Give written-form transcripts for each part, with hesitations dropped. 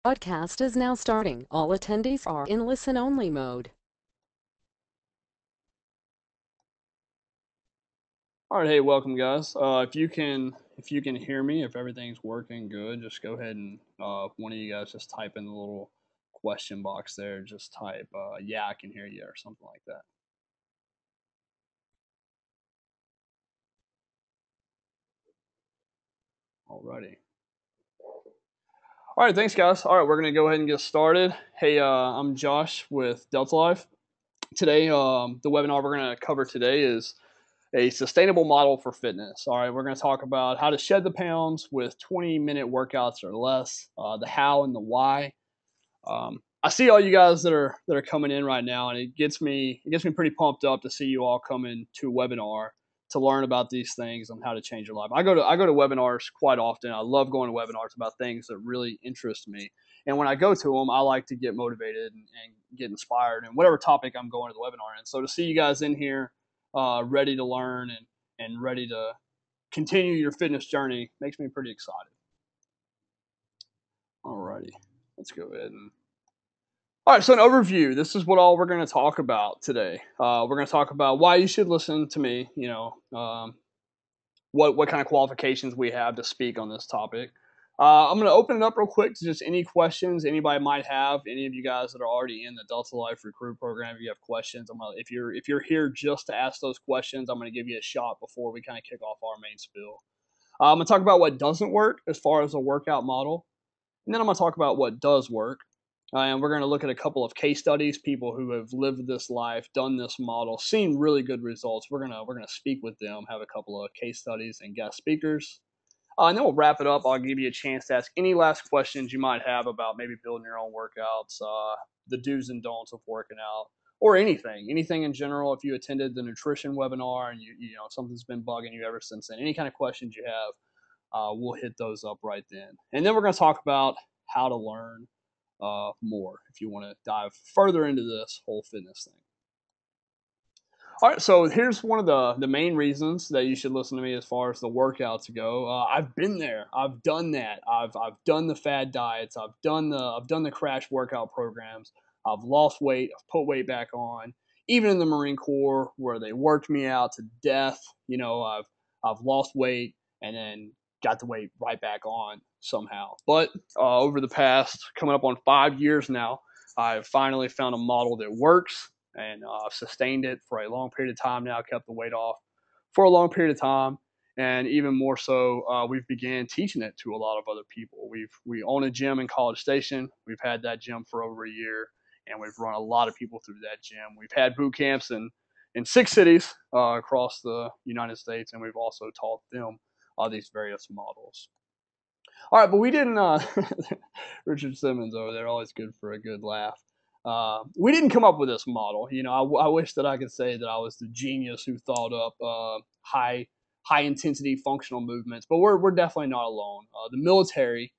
Podcast is now starting. All attendees are in listen-only mode. All right, hey, welcome guys. If you can hear me, if everything's working good, just go ahead and one of you guys just type in the little question box there. Just type yeah, I can hear you or something like that. Alrighty. All right, thanks guys. All right, we're gonna go ahead and get started. Hey, I'm Josh with Delta Life. Today, the webinar we're gonna cover today is a sustainable model for fitness. All right, we're going to talk about how to shed the pounds with 20-minute workouts or less, the how and the why. I see all you guys that are coming in right now, and it gets me pretty pumped up to see you all coming to a webinar to learn about these things on how to change your life. I go to webinars quite often. I love going to webinars about things that really interest me. And when I go to them, I like to get motivated and get inspired in whatever topic I'm going to the webinar in. So to see you guys in here, ready to learn and ready to continue your fitness journey makes me pretty excited. Alrighty, let's go ahead and all right, so an overview. This is what all we're going to talk about today. We're going to talk about why you should listen to me. What kind of qualifications we have to speak on this topic. I'm going to open it up real quick to just any questions anybody might have. Any of you guys that are already in the Delta Life Recruit Program, if you have questions, if you're here just to ask those questions, I'm going to give you a shot before we kind of kick off our main spiel. I'm going to talk about what doesn't work as far as a workout model, and then I'm going to talk about what does work. And we're going to look at a couple of case studies, people who have lived this life, done this model, seen really good results. We're gonna speak with them, have a couple of case studies and guest speakers, and then we'll wrap it up. I'll give you a chance to ask any last questions you might have about maybe building your own workouts, the do's and don'ts of working out, or anything in general. If you attended the nutrition webinar and you know something's been bugging you ever since then, any kind of questions you have, we'll hit those up right then. And then we're going to talk about how to learn more if you want to dive further into this whole fitness thing. All right, so here's one of the main reasons that you should listen to me as far as the workouts go. I've been there, I've done that, I've done the fad diets, I've done the crash workout programs, I've lost weight, I've put weight back on. Even in the Marine Corps, where they worked me out to death, I've lost weight and then got the weight right back on somehow. But over the past coming up on 5 years now, I've finally found a model that works, and I've sustained it for a long period of time now, kept the weight off for a long period of time. And even more so, we've began teaching it to a lot of other people. We own a gym in College Station. We've had that gym for over a year, and we've run a lot of people through that gym. We've had boot camps in 6 cities across the United States, and we've also taught them these various models. All right, but we didn't. Richard Simmons over there, always good for a good laugh. We didn't come up with this model. I wish that I could say that I was the genius who thought up high intensity functional movements, but we're definitely not alone. The military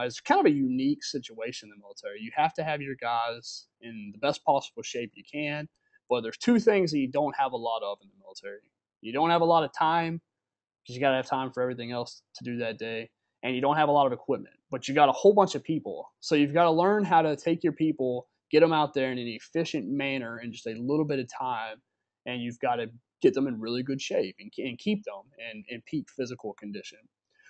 is kind of a unique situation in the military. You have to have your guys in the best possible shape you can, but there's two things that you don't have a lot of in the military. You don't have a lot of time, because you got to have time for everything else to do that day, and you don't have a lot of equipment, but you got a whole bunch of people. So you've got to learn how to take your people, get them out there in an efficient manner in just a little bit of time, and you've got to get them in really good shape and keep them in peak physical condition.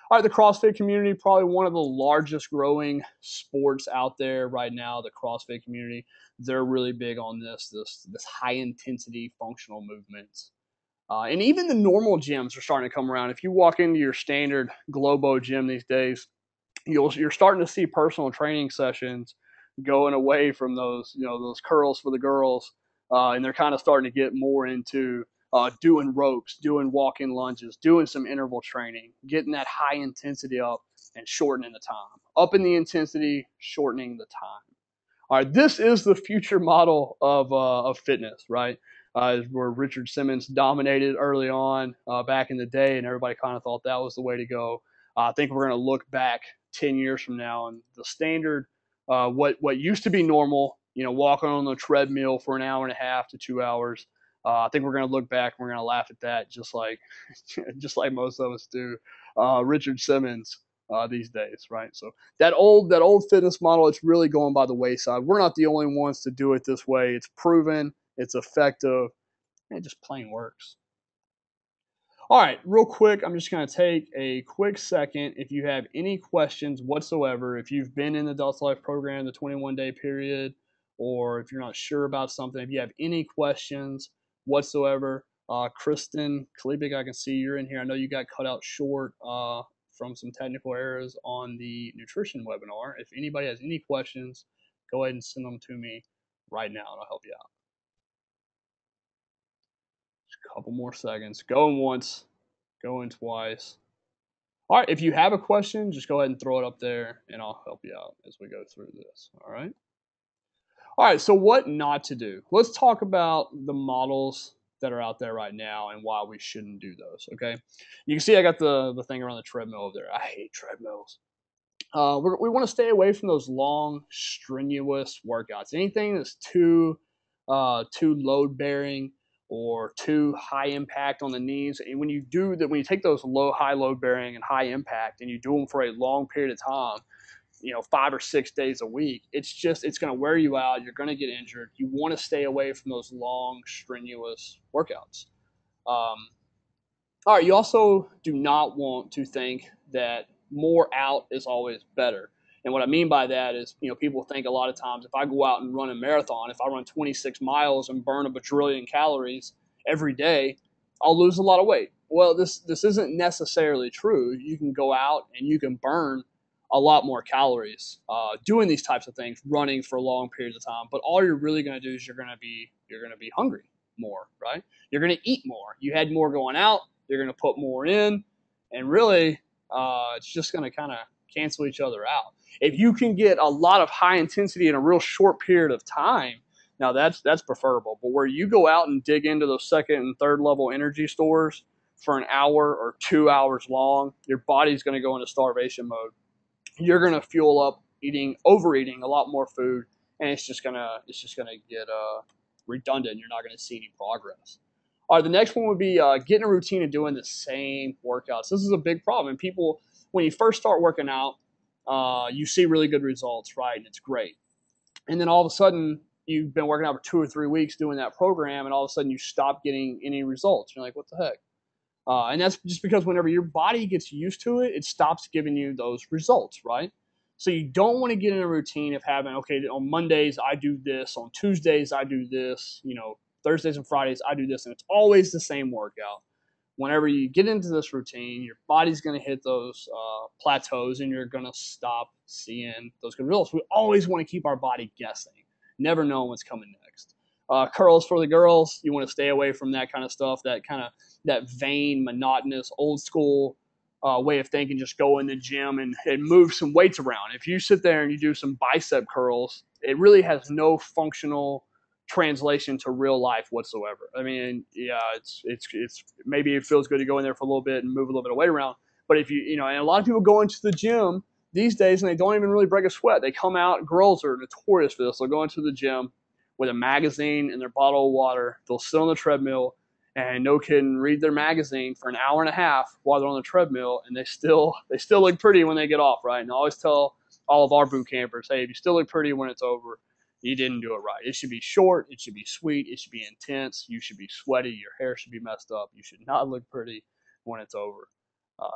All right, the CrossFit community, probably one of the largest growing sports out there right now. The CrossFit community, they're really big on this high intensity functional movements. And even the normal gyms are starting to come around. If you walk into your standard Globo gym these days, you're starting to see personal training sessions going away from those curls for the girls, and they're kind of starting to get more into doing ropes, doing walk-in lunges, doing some interval training, getting that high intensity up and shortening the time. Upping the intensity, shortening the time. All right, this is the future model of fitness, right? Where Richard Simmons dominated early on back in the day, and everybody kind of thought that was the way to go. I think we're going to look back 10 years from now, and the standard, what used to be normal, walking on the treadmill for an hour and a half to 2 hours. I think we're going to look back and we're going to laugh at that, just like most of us do. Richard Simmons these days, right? So that old fitness model, it's really going by the wayside. We're not the only ones to do it this way. It's proven, it's effective, and it just plain works. All right, real quick, I'm just going to take a quick second. If you have any questions whatsoever, if you've been in the Delta Life program, the 21-day period, or if you're not sure about something, if you have any questions whatsoever, Kristen Kalibik, I can see you're in here. I know you got cut out short from some technical errors on the nutrition webinar. If anybody has any questions, go ahead and send them to me right now, and I'll help you out. Couple more seconds. Going once, going twice. All right, if you have a question, just go ahead and throw it up there, and I'll help you out as we go through this. All right. All right, so what not to do? Let's talk about the models that are out there right now and why we shouldn't do those. Okay. You can see I got the thing around the treadmill over there. I hate treadmills. We want to stay away from those long, strenuous workouts. Anything that's too load bearing or too high impact on the knees. And when you do that, when you take those high load bearing and high impact, and you do them for a long period of time, 5 or 6 days a week, it's going to wear you out. You're going to get injured. You want to stay away from those long, strenuous workouts. All right. You also do not want to think that more out is always better. And what I mean by that is, people think a lot of times if I go out and run a marathon, if I run 26 miles and burn a bajillion calories every day, I'll lose a lot of weight. Well, this isn't necessarily true. You can go out and you can burn a lot more calories doing these types of things, running for long periods of time. But all you're really going to do is you're going to be hungry more, right? You're going to eat more. You had more going out. You're going to put more in, and really, it's just going to kind of cancel each other out. If you can get a lot of high intensity in a real short period of time, now that's preferable. But where you go out and dig into those second and third level energy stores for an hour or 2 hours long, your body's going to go into starvation mode. You're going to fuel up overeating a lot more food, and it's just going to get redundant. You're not going to see any progress. All right, the next one would be getting a routine of doing the same workouts. This is a big problem. And people, when you first start working out, you see really good results, right? And it's great. And then all of a sudden, you've been working out for 2 or 3 weeks doing that program, and all of a sudden you stop getting any results. You're like, what the heck? And that's just because whenever your body gets used to it, it stops giving you those results, right? So you don't want to get in a routine of having, okay, on Mondays I do this, on Tuesdays I do this, Thursdays and Fridays I do this, and it's always the same workout. Whenever you get into this routine, your body's going to hit those plateaus, and you're going to stop seeing those good results. We always want to keep our body guessing, never knowing what's coming next. Curls for the girls, you want to stay away from that kind of stuff, that vain, monotonous, old school way of thinking. Just go in the gym and move some weights around. If you sit there and you do some bicep curls, it really has no functional translation to real life whatsoever. I mean, yeah, it's maybe it feels good to go in there for a little bit and move a little bit of weight around. But if and a lot of people go into the gym these days and they don't even really break a sweat. They come out, girls are notorious for this. They'll go into the gym with a magazine and their bottle of water. They'll sit on the treadmill and, no kidding, read their magazine for an hour and a half while they're on the treadmill, and they still look pretty when they get off, right? And I always tell all of our boot campers, hey, if you still look pretty when it's over, you didn't do it right. It should be short. It should be sweet. It should be intense. You should be sweaty. Your hair should be messed up. You should not look pretty when it's over.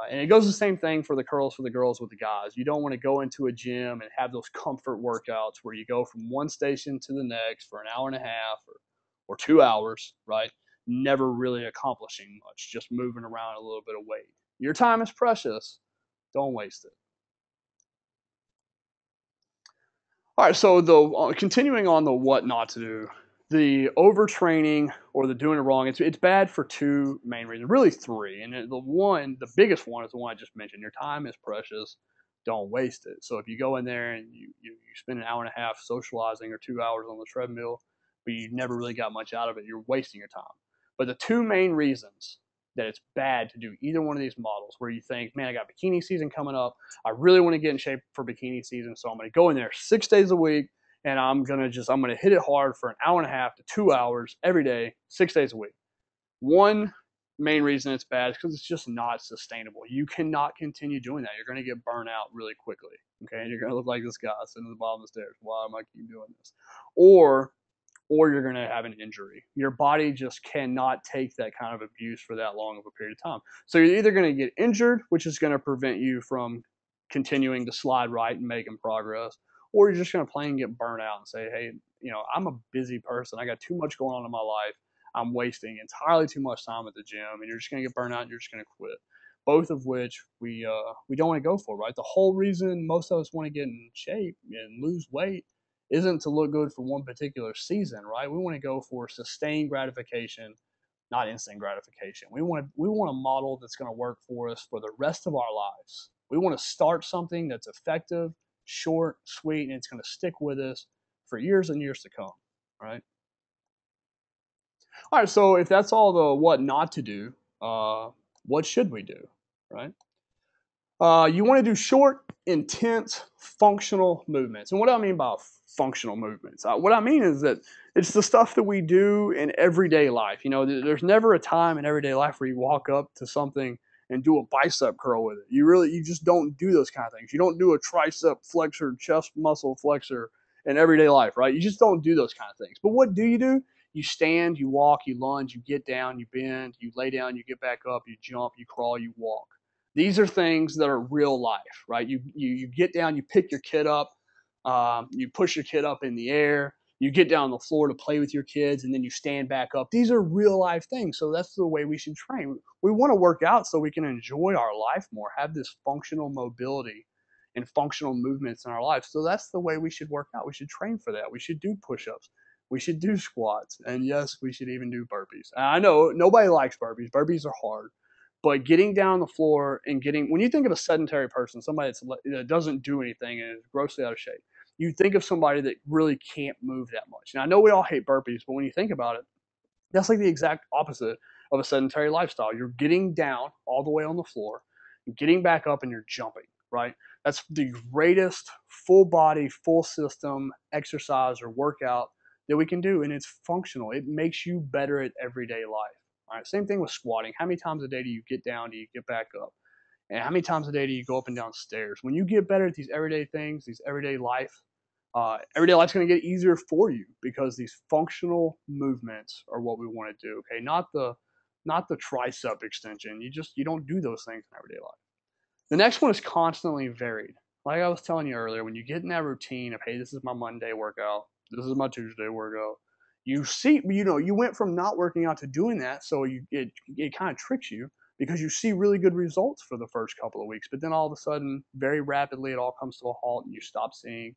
And it goes the same thing for the curls for the girls with the guys. You don't want to go into a gym and have those comfort workouts where you go from one station to the next for an hour and a half or 2 hours, right? Never really accomplishing much, just moving around a little bit of weight. Your time is precious. Don't waste it. All right, so continuing on the what not to do, the overtraining or the doing it wrong, it's bad for two main reasons, really three. And the biggest one is the one I just mentioned. Your time is precious. Don't waste it. So if you go in there and you spend an hour and a half socializing or 2 hours on the treadmill, but you never really got much out of it, you're wasting your time. But the two main reasons that it's bad to do either one of these models, where you think, man, I got bikini season coming up. I really want to get in shape for bikini season. So I'm going to go in there 6 days a week, and I'm going to hit it hard for an hour and a half to 2 hours every day, 6 days a week. One, Main reason it's bad is because it's just not sustainable. You cannot continue doing that. You're going to get burnt out really quickly. Okay, and you're going to look like this guy sitting at the bottom of the stairs. Why am I keep doing this? Or or you're going to have an injury. Your body just cannot take that kind of abuse for that long of a period of time. So you're either going to get injured, which is going to prevent you from continuing to slide right and making progress, or you're just going to plain get burnt out and say, hey, I'm a busy person. I got too much going on in my life. I'm wasting entirely too much time at the gym, and you're just going to get burnt out and you're just going to quit. Both of which we don't want to go for, right? The whole reason most of us want to get in shape and lose weight isn't to look good for one particular season, right? We want to go for sustained gratification, not instant gratification. We want a model that's going to work for us for the rest of our lives. We want to start something that's effective, short, sweet, and it's going to stick with us for years and years to come, right? All right, so if that's all the what not to do, what should we do, right? You want to do short, intense, functional movements. And what do I mean by functional movements? What I mean is that it's the stuff that we do in everyday life. There's never a time in everyday life where you walk up to something and do a bicep curl with it. You just don't do those kind of things. You don't do a tricep flexor, chest muscle flexor in everyday life, right? You just don't do those kind of things. But what do? You stand, you walk, you lunge, you get down, you bend, you lay down, you get back up, you jump, you crawl, you walk. These are things that are real life, right? You get down, you pick your kid up, you push your kid up in the air, you get down on the floor to play with your kids, and then you stand back up. These are real life things. So that's the way we should train. We want to work out so we can enjoy our life more, have this functional mobility and functional movements in our life. So that's the way we should work out. We should train for that. We should do push-ups. We should do squats. And yes, we should even do burpees. And I know nobody likes burpees. Burpees are hard. But getting down on the floor and when you think of a sedentary person, somebody that doesn't do anything and is grossly out of shape, you think of somebody that really can't move that much. And I know we all hate burpees, but when you think about it, that's like the exact opposite of a sedentary lifestyle. You're getting down all the way on the floor, getting back up, and you're jumping, right? That's the greatest full body, full system exercise or workout that we can do, and it's functional. It makes you better at everyday life. All right, same thing with squatting. How many times a day do you get down? Do you get back up? And how many times a day do you go up and down stairs? When you get better at these everyday things, these everyday life's going to get easier for you because these functional movements are what we want to do. Okay, not the tricep extension. You don't do those things in everyday life. The next one is constantly varied. Like I was telling you earlier, when you get in that routine of, hey, this is my Monday workout, this is my Tuesday workout, you went from not working out to doing that, so it kind of tricks you because you see really good results for the first couple of weeks, but then all of a sudden, very rapidly, it all comes to a halt and you stop seeing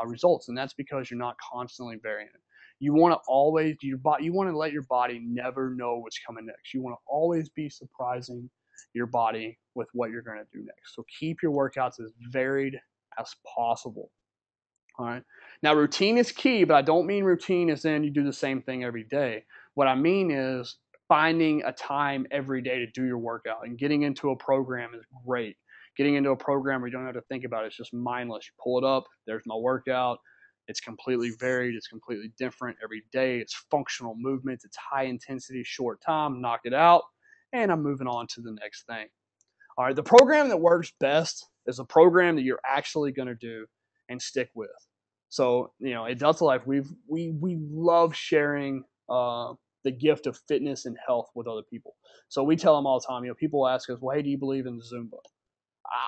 results, and that's because you're not constantly varying it. You want to let your body never know what's coming next. You want to always be surprising your body with what you're going to do next. So keep your workouts as varied as possible. All right. Now, routine is key, but I don't mean routine as in you do the same thing every day. What I mean is finding a time every day to do your workout, and getting into a program is great. Getting into a program where you don't have to think about it, it's just mindless. You pull it up, there's my workout. It's completely varied, it's completely different every day. It's functional movements, it's high intensity, short time, knock it out, and I'm moving on to the next thing. All right, the program that works best is a program that you're actually going to do and stick with. So, at Delta Life, we love sharing the gift of fitness and health with other people. So we tell them all the time. People ask us, "Well, hey, do you believe in Zumba?"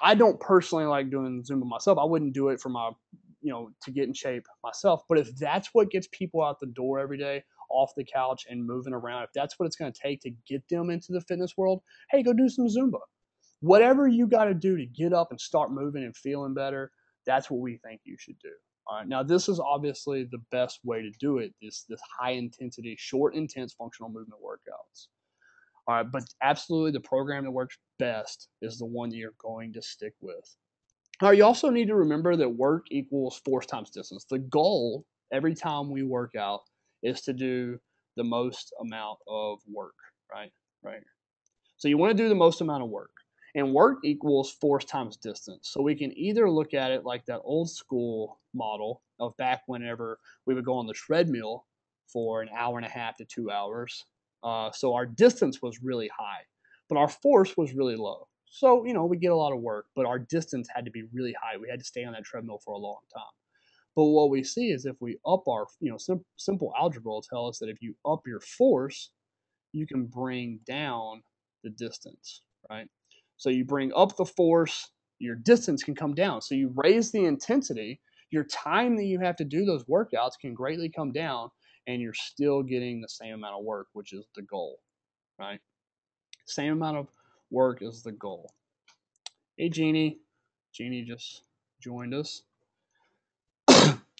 I don't personally like doing Zumba myself. I wouldn't do it for to get in shape myself. But if that's what gets people out the door every day, off the couch and moving around, if that's what it's going to take to get them into the fitness world, hey, go do some Zumba. Whatever you got to do to get up and start moving and feeling better, that's what we think you should do. All right. Now, this is obviously the best way to do it. This high intensity, short, intense functional movement workouts. All right, but absolutely the program that works best is the one that you're going to stick with. All right, you also need to remember that work equals force times distance. The goal every time we work out is to do the most amount of work, right? Right. So you want to do the most amount of work. And work equals force times distance. So we can either look at it like that old school model of back whenever we would go on the treadmill for an hour and a half to 2 hours, So our distance was really high, but our force was really low. So, we get a lot of work, but our distance had to be really high. We had to stay on that treadmill for a long time. But what we see is if we up our, simple algebra will tell us that if you up your force, you can bring down the distance, right? So you bring up the force, your distance can come down. So you raise the intensity, your time that you have to do those workouts can greatly come down, and you're still getting the same amount of work, which is the goal, right? Same amount of work is the goal. Hey, Jeannie. Jeannie just joined us.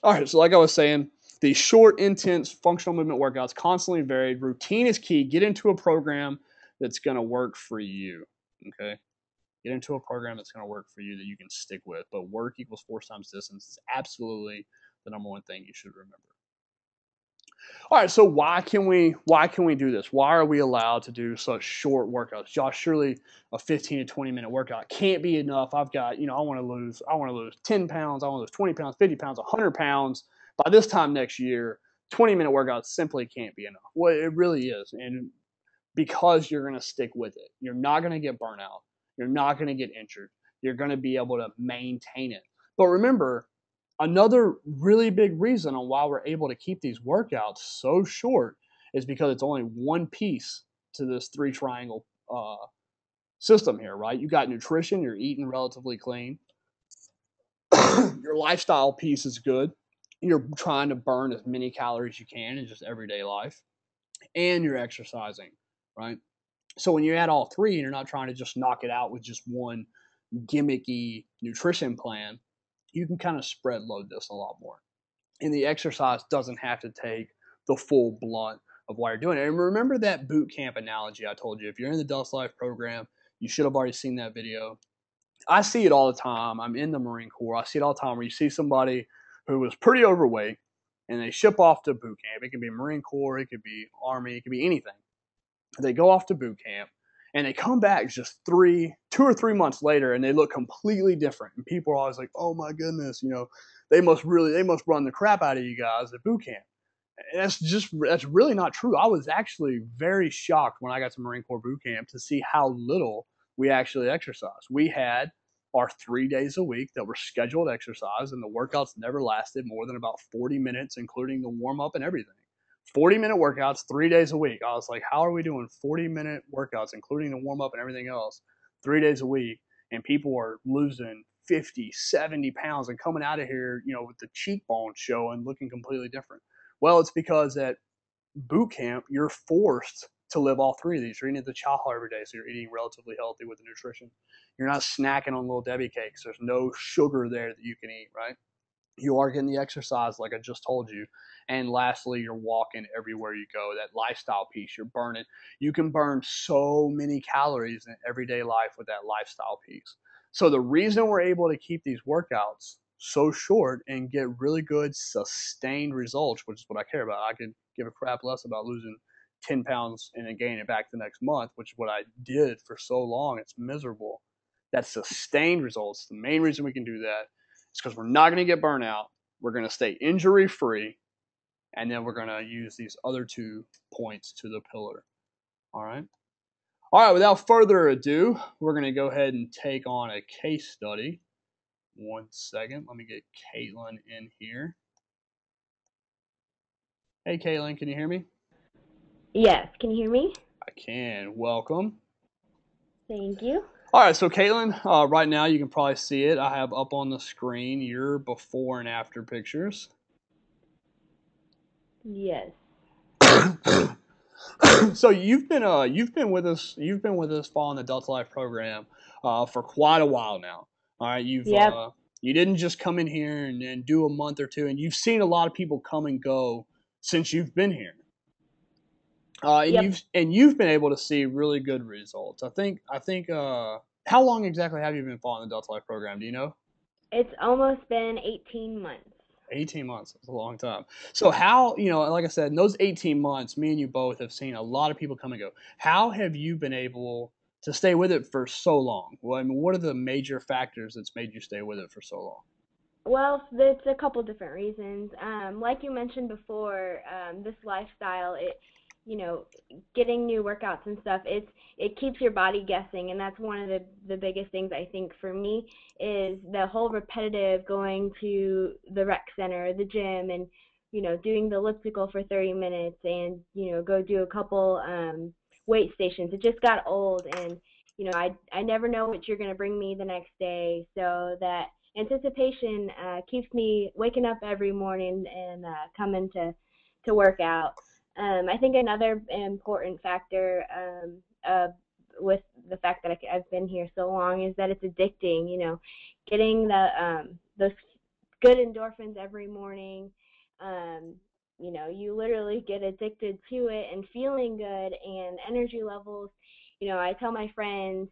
All right, so like I was saying, these short, intense functional movement workouts, constantly varied. Routine is key. Get into a program that's going to work for you, okay? Get into a program that's going to work for you that you can stick with. But work equals force times distance is absolutely the number one thing you should remember. All right, so why can we do this? Why are we allowed to do such short workouts? Josh, surely a 15 to 20 minute workout can't be enough. I've got, I want to lose 10 pounds, I want to lose 20 pounds, 50 pounds, 100 pounds by this time next year. 20-minute workouts simply can't be enough. Well, it really is. And because you're going to stick with it, you're not going to get burnout. You're not going to get injured. You're going to be able to maintain it. But remember, another really big reason on why we're able to keep these workouts so short is because it's only one piece to this three triangle system here, right? You got nutrition, you're eating relatively clean, your lifestyle piece is good, you're trying to burn as many calories you can in just everyday life, and you're exercising, right? So when you add all three and you're not trying to just knock it out with just one gimmicky nutrition plan, you can kind of spread load this a lot more. And the exercise doesn't have to take the full blunt of why you're doing it. And remember that boot camp analogy I told you. If you're in the Dust Life program, you should have already seen that video. I see it all the time. I'm in the Marine Corps. I see it all the time where you see somebody who was pretty overweight and they ship off to boot camp. It could be Marine Corps, it could be Army, it could be anything. They go off to boot camp and they come back just 2 or 3 months later and they look completely different. And people are always like, oh my goodness, they must run the crap out of you guys at boot camp. And that's really not true. I was actually very shocked when I got to Marine Corps boot camp to see how little we actually exercised. We had our 3 days a week that were scheduled exercise, and the workouts never lasted more than about 40 minutes, including the warm up and everything. 40-minute workouts 3 days a week. I was like, how are we doing 40-minute workouts, including the warm up and everything else, 3 days a week? And people are losing 50, 70 pounds and coming out of here, with the cheekbones showing, looking completely different. Well, it's because at boot camp, you're forced to live all three of these. You're eating at the chow hall every day, so you're eating relatively healthy with the nutrition. You're not snacking on little Debbie cakes. There's no sugar there that you can eat, right? You are getting the exercise like I just told you. And lastly, you're walking everywhere you go. That lifestyle piece, you're burning. You can burn so many calories in everyday life with that lifestyle piece. So the reason we're able to keep these workouts so short and get really good sustained results, which is what I care about. I could give a crap less about losing 10 pounds and then gaining it back the next month, which is what I did for so long. It's miserable. That sustained results, the main reason we can do that is because we're not going to get burnout. We're going to stay injury free. And then we're going to use these other 2 points to the pillar. All right. All right. Without further ado, we're going to go ahead and take on a case study. 1 second. Let me get Caitlin in here. Hey, Caitlin, can you hear me? Yes. Can you hear me? I can. Welcome. Thank you. All right, so Caitlin, right now you can probably see it. I have up on the screen your before and after pictures. Yes. So you've been with us following the Delta Life program for quite a while now. All right, Yep. You didn't just come in here and do a month or two, and you've seen a lot of people come and go since you've been here. Yep. You've been able to see really good results. I think how long exactly have you been following the Delta Life program? Do you know? It's almost been 18 months. 18 months. That's a long time. So how, like I said, in those 18 months, me and you both have seen a lot of people come and go. How have you been able to stay with it for so long? Well, I mean, what are the major factors that's made you stay with it for so long? Well, there's a couple different reasons. Like you mentioned before, this lifestyle, getting new workouts and stuff, it keeps your body guessing, and that's one of the biggest things I think for me is the whole repetitive going to the rec center, the gym, and doing the elliptical for 30 minutes, and go do a couple weight stations. It just got old, and I never know what you're going to bring me the next day, so that anticipation keeps me waking up every morning and coming to work out. I think another important factor with the fact that I've been here so long is that it's addicting. Getting those good endorphins every morning. Um, you literally get addicted to it, and feeling good and energy levels. I tell my friends,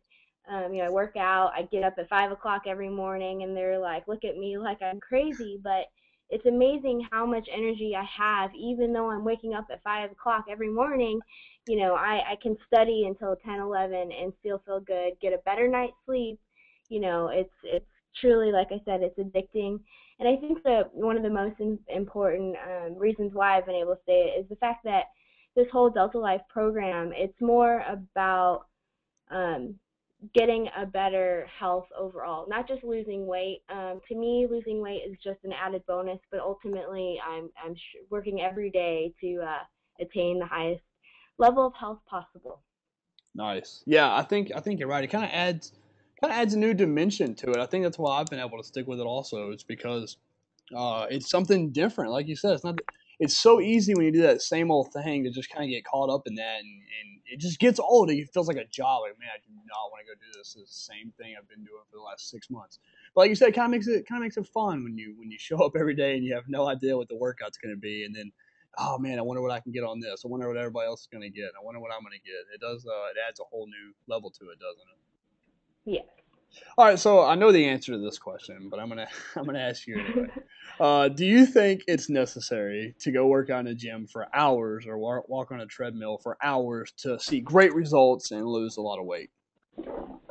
I work out, I get up at 5 o'clock every morning, and they're like, look at me like I'm crazy, but it's amazing how much energy I have, even though I'm waking up at 5 o'clock every morning. I can study until 10, 11 and still feel good, get a better night's sleep. It's truly, like I said, it's addicting. And I think that one of the most important reasons why I've been able to stay is the fact that this whole Delta Life program, it's more about um, getting a better health overall, not just losing weight. To me, losing weight is just an added bonus, but ultimately, I'm working every day to attain the highest level of health possible. Nice. Yeah, I think you're right. It kind of adds a new dimension to it. I think that's why I've been able to stick with it also. It's because it's something different. Like you said, it's not. It's so easy when you do that same old thing to just kind of get caught up in that, and it just gets old. It feels like a job. Like, man, I do not want to go do this. It's the same thing I've been doing for the last 6 months. But like you said, it kind of makes it fun when you show up every day and you have no idea what the workout's going to be, and then, oh man, I wonder what I can get on this. I wonder what everybody else is going to get. I wonder what I'm going to get. It does. It adds a whole new level to it, doesn't it? Yes. All right, so I know the answer to this question, but I'm gonna I'm gonna ask you anyway. Do you think it's necessary to go work out in a gym for hours or walk on a treadmill for hours to see great results and lose a lot of weight?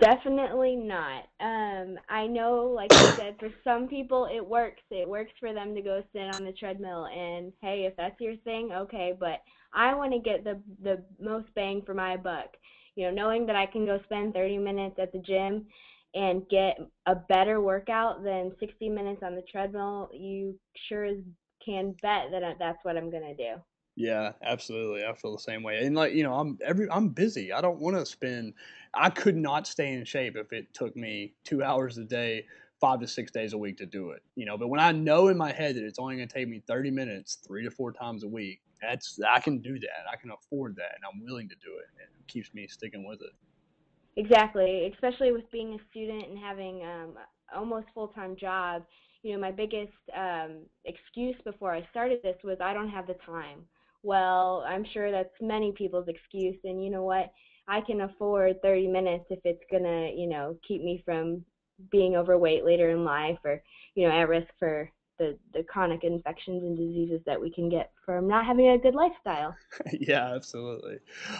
Definitely not. I know, like you said, for some people it works. It works for them to go sit on the treadmill, and hey, if that's your thing, okay. But I want to get the most bang for my buck. Knowing that I can go spend 30 minutes at the gym and get a better workout than 60 minutes on the treadmill, you sure as can bet that that's what I'm gonna do. Yeah, absolutely. I feel the same way. And like, I'm busy. I don't want to spend I could not stay in shape if it took me 2 hours a day, 5 to 6 days a week to do it. But when I know in my head that it's only going to take me 30 minutes 3 to 4 times a week, that's I can do that. I can afford that and I'm willing to do it. And it keeps me sticking with it. Exactly, especially with being a student and having almost full-time job. My biggest excuse before I started this was I don't have the time. Well, I'm sure that's many people's excuse, and you know what? I can afford 30 minutes if it's gonna, keep me from being overweight later in life, or at risk for the chronic infections and diseases that we can get from not having a good lifestyle. Yeah, absolutely.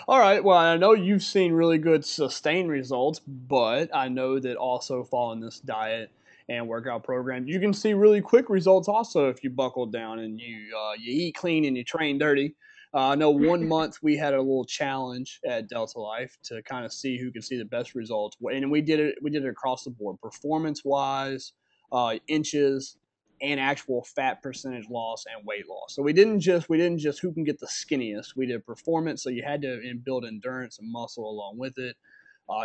All right. Well, I know you've seen really good sustained results, but I know that also following this diet and workout program, you can see really quick results also if you buckle down and you eat clean and you train dirty. I know 1 month we had a little challenge at Delta Life to kind of see who could see the best results, and we did it. We did it across the board, performance wise, inches, and actual fat percentage loss and weight loss. So we didn't just who can get the skinniest. We did performance, so you had to build endurance and muscle along with it.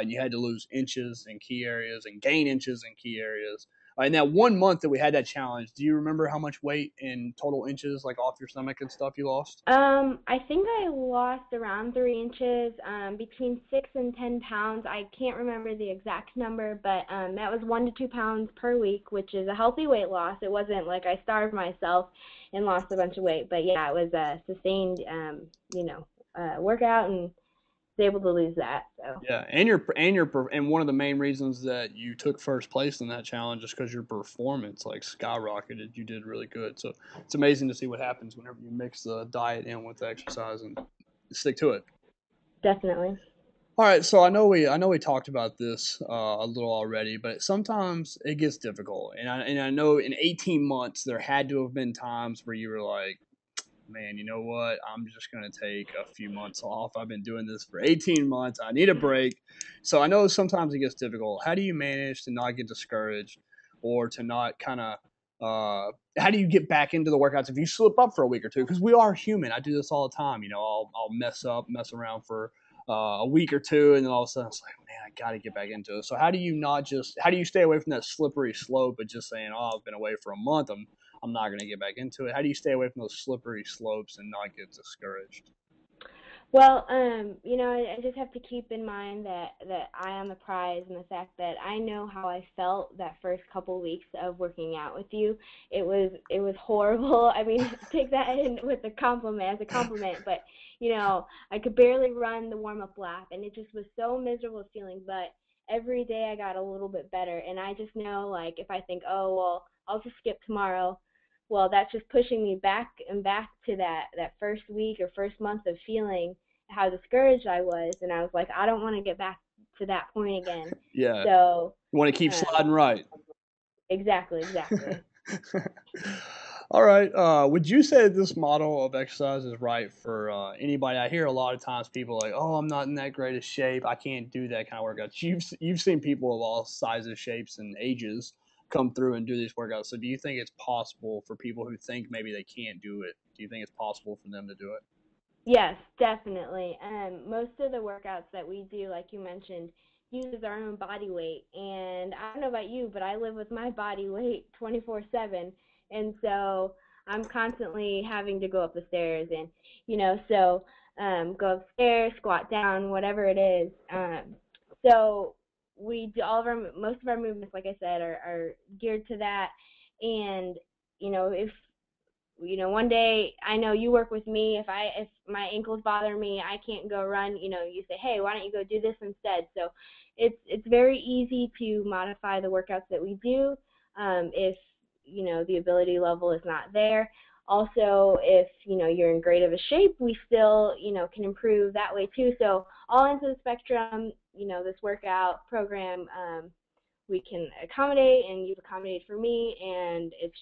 You had to lose inches in key areas and gain inches in key areas. In that 1 month that we had that challenge, do you remember how much weight in total inches, like off your stomach and stuff, you lost? I think I lost around 3 inches, between 6 and 10 pounds. I can't remember the exact number, but that was 1 to 2 pounds per week, which is a healthy weight loss. It wasn't like I starved myself and lost a bunch of weight, but yeah, it was a sustained, workout, and was able to lose that. So Yeah, and one of the main reasons that you took first place in that challenge is because your performance like skyrocketed. You did really good. So it's amazing to see what happens whenever you mix the diet in with the exercise and stick to it. definitely. All right, so I know we talked about this a little already, but sometimes it gets difficult, and I know in 18 months there had to have been times where you were like, man, you know what? I'm just going to take a few months off. I've been doing this for 18 months. I need a break. So I know sometimes it gets difficult. How do you manage to not get discouraged or to not kind of, how do you get back into the workouts if you slip up for a week or two? Because we are human. I do this all the time. You know, I'll mess around for a week or two, and then all of a sudden it's like, man, I got to get back into it. So how do you stay away from that slippery slope, but just saying, oh, I've been away for a month, I'm not going to get back into it. How do you stay away from those slippery slopes and not get discouraged? Well, I just have to keep in mind that I am the prize, and the fact that I know how I felt that first couple weeks of working out with you. It was horrible. I mean, take that in with a compliment, but I could barely run the warm-up lap, and it just was so miserable feeling, but every day I got a little bit better, and I just know, like, if I think, oh, well, I'll just skip tomorrow, well, that's just pushing me back and back to that first week or first month of feeling how discouraged I was, and I was like, I don't want to get back to that point again. Yeah. So, You want to keep sliding right. exactly. All right. Would you say that this model of exercise is right for anybody? I hear a lot of times people like, "Oh, I'm not in that great of shape. I can't do that kind of workouts." You've seen people of all sizes, shapes, and ages come through and do these workouts. So, do you think it's possible for people who think maybe they can't do it? Do you think it's possible for them to do it? Yes, definitely. Most of the workouts that we do, like you mentioned, uses our own body weight. And I don't know about you, but I live with my body weight 24/7. And so I'm constantly having to go up the stairs and, go upstairs, squat down, whatever it is. So we do most of our movements, like I said, are geared to that. And, if one day I know you work with me. If my ankles bother me, I can't go run. You say, hey, why don't you go do this instead? So it's very easy to modify the workouts that we do if the ability level is not there. Also, if you're in great of a shape, we still can improve that way too. So all ends of the spectrum, this workout program we can accommodate, and you've accommodated for me, and it's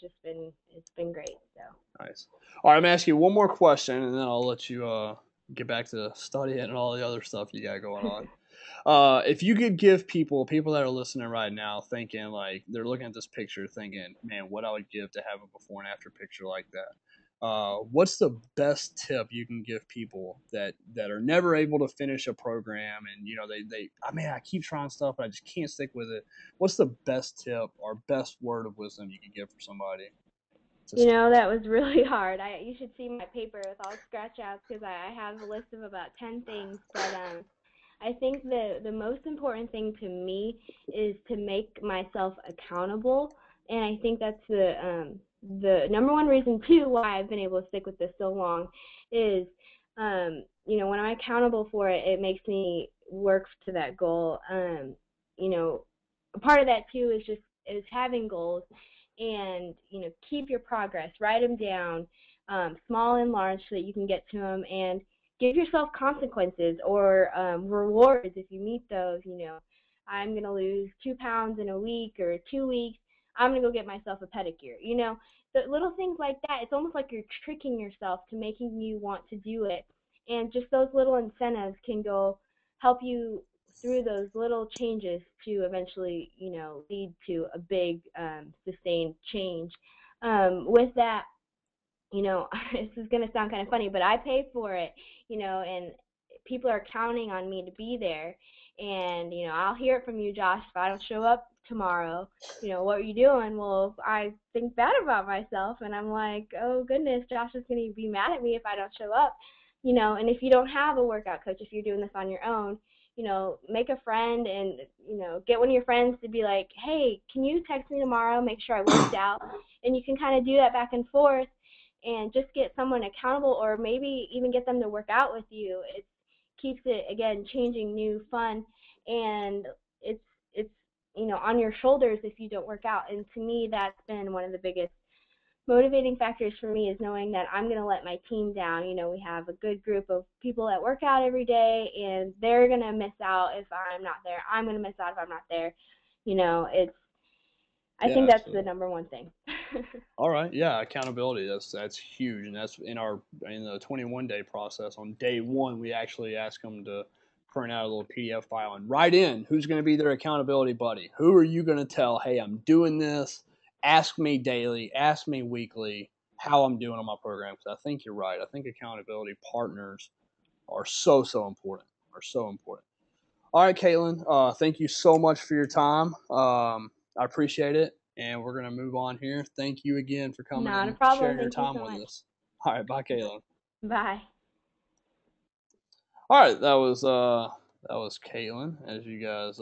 been great. So Nice. All right, I'm gonna ask you one more question, and then I'll let you get back to studying and all the other stuff you got going on. If you could give people that are listening right now, thinking like they're looking at this picture, thinking, "Man, what I would give to have a before and after picture like that." What's the best tip you can give people that are never able to finish a program, and I mean, I keep trying stuff, but I just can't stick with it. What's the best tip or best word of wisdom you could give for somebody? that was really hard. You should see my paper with all scratch outs, because I have a list of about 10 things. But I think the most important thing to me is to make myself accountable, and I think that's the number one reason too why I've been able to stick with this so long is when I'm accountable for it, it makes me work to that goal. A part of that too is having goals, and keep your progress, write them down, small and large, so that you can get to them, and give yourself consequences or rewards if you meet those. I'm going to lose 2 pounds in a week or 2 weeks. I'm going to go get myself a pedicure. The little things like that, it's almost like you're tricking yourself to making you want to do it. And just those little incentives can go help you through those little changes to eventually, lead to a big sustained change. With that, this is going to sound kind of funny, but I pay for it, and people are counting on me to be there. And, I'll hear it from you, Josh, if I don't show up tomorrow. What are you doing? Well, I think bad about myself, and I'm like, oh, goodness, Josh is going to be mad at me if I don't show up. And if you don't have a workout coach, if you're doing this on your own, make a friend and, get one of your friends to be like, hey, can you text me tomorrow, make sure I worked out? And you can kind of do that back and forth, and just get someone accountable, or maybe even get them to work out with you. It keeps it, again, changing, new, fun, and it's on your shoulders if you don't work out. And to me, that's been one of the biggest motivating factors for me, is knowing that I'm going to let my team down. We have a good group of people that work out every day, and they're going to miss out if I'm not there. I'm going to miss out if I'm not there. I think that's the number one thing. All right, yeah, accountability. That's huge, and that's in the 21 day process. On day one, we actually ask them to print out a little PDF file and write in who's going to be their accountability buddy. Who are you going to tell? Hey, I'm doing this. Ask me daily. Ask me weekly how I'm doing on my program. Because I think you're right. I think accountability partners are so important. Are so important. All right, Caitlin. Thank you so much for your time. I appreciate it, and we're gonna move on here. Thank you again for coming Not a and problem. sharing your Thank you time so with much. us. All right, bye, Caitlin. Bye. All right, that was Caitlin, as you guys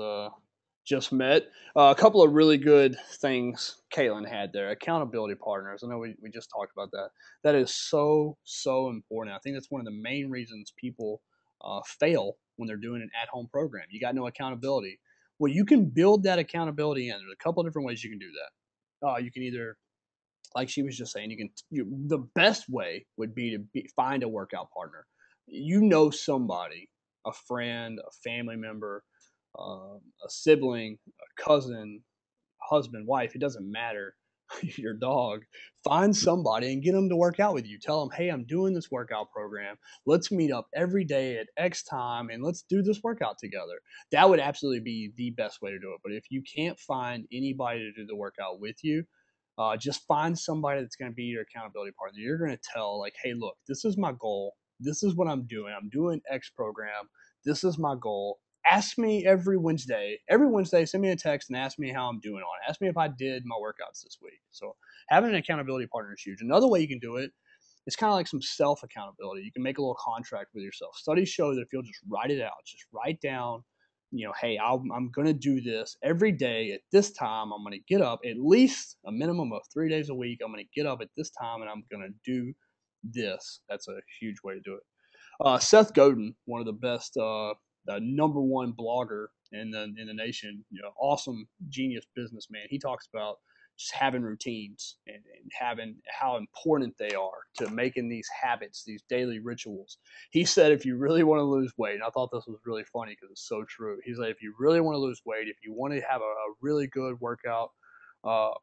just met. A couple of really good things Caitlin had there. Accountability partners. I know we just talked about that. That is so important. I think that's one of the main reasons people fail when they're doing an at-home program. You got no accountability. Well, you can build that accountability in. There's a couple of different ways you can do that. You can either, like she was just saying, the best way would be to find a workout partner. You know somebody, a friend, a family member, a sibling, a cousin, husband, wife, it doesn't matter, your dog, find somebody and get them to work out with you. Tell them, hey, I'm doing this workout program. Let's meet up every day at X time and let's do this workout together. That would absolutely be the best way to do it. But if you can't find anybody to do the workout with you, just find somebody that's going to be your accountability partner. You're going to tell, like, hey, look, this is my goal. This is what I'm doing. I'm doing X program. This is my goal. Ask me every Wednesday. Every Wednesday, send me a text and ask me how I'm doing on it. Ask me if I did my workouts this week. So having an accountability partner is huge. Another way you can do it is kind of like some self accountability. You can make a little contract with yourself. Studies show that if you'll just write it out, just write down, hey, I'm going to do this every day at this time. I'm going to get up at least a minimum of 3 days a week. I'm going to get up at this time and I'm going to do this. That's a huge way to do it. Seth Godin, one of the best, the number one blogger in the nation, awesome genius businessman. He talks about just having routines and having how important they are to making these habits, these daily rituals. He said, if you really want to lose weight, and I thought this was really funny because it's so true. He's like, if you really want to lose weight, if you want to have a really good workout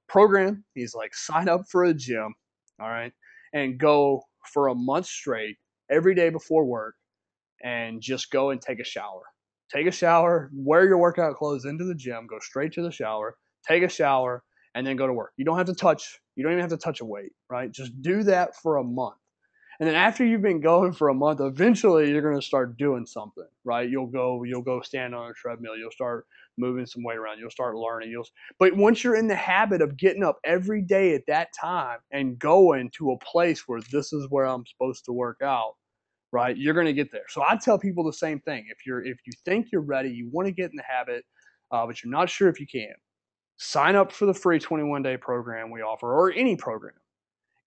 program, he's like, sign up for a gym, all right, and go for a month straight every day before work and just go and take a shower. Take a shower, wear your workout clothes into the gym, go straight to the shower, take a shower, and then go to work. You don't even have to touch a weight, right? Just do that for a month. And then after you've been going for a month, eventually you're going to start doing something, right? You'll go stand on a treadmill. You'll start moving some weight around. You'll start learning. But once you're in the habit of getting up every day at that time and going to a place where this is where I'm supposed to work out, right? You're going to get there. So I tell people the same thing. If you think you're ready, you want to get in the habit, but you're not sure if you can, sign up for the free 21 day program we offer, or any program.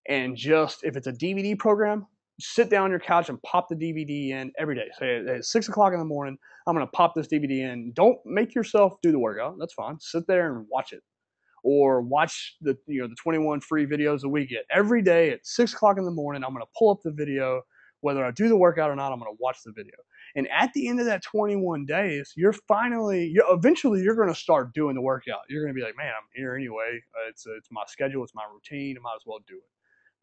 And just, if it's a DVD program, sit down on your couch and pop the DVD in every day. Say at 6 o'clock in the morning, I'm going to pop this DVD in. Don't make yourself do the workout. That's fine. Sit there and watch it, or watch the 21 free videos a week. Get every day at 6 o'clock in the morning. I'm going to pull up the video, whether I do the workout or not. I'm going to watch the video. And at the end of that 21 days, eventually you're going to start doing the workout. You're going to be like, man, I'm here anyway. It's my schedule. It's my routine. I might as well do it.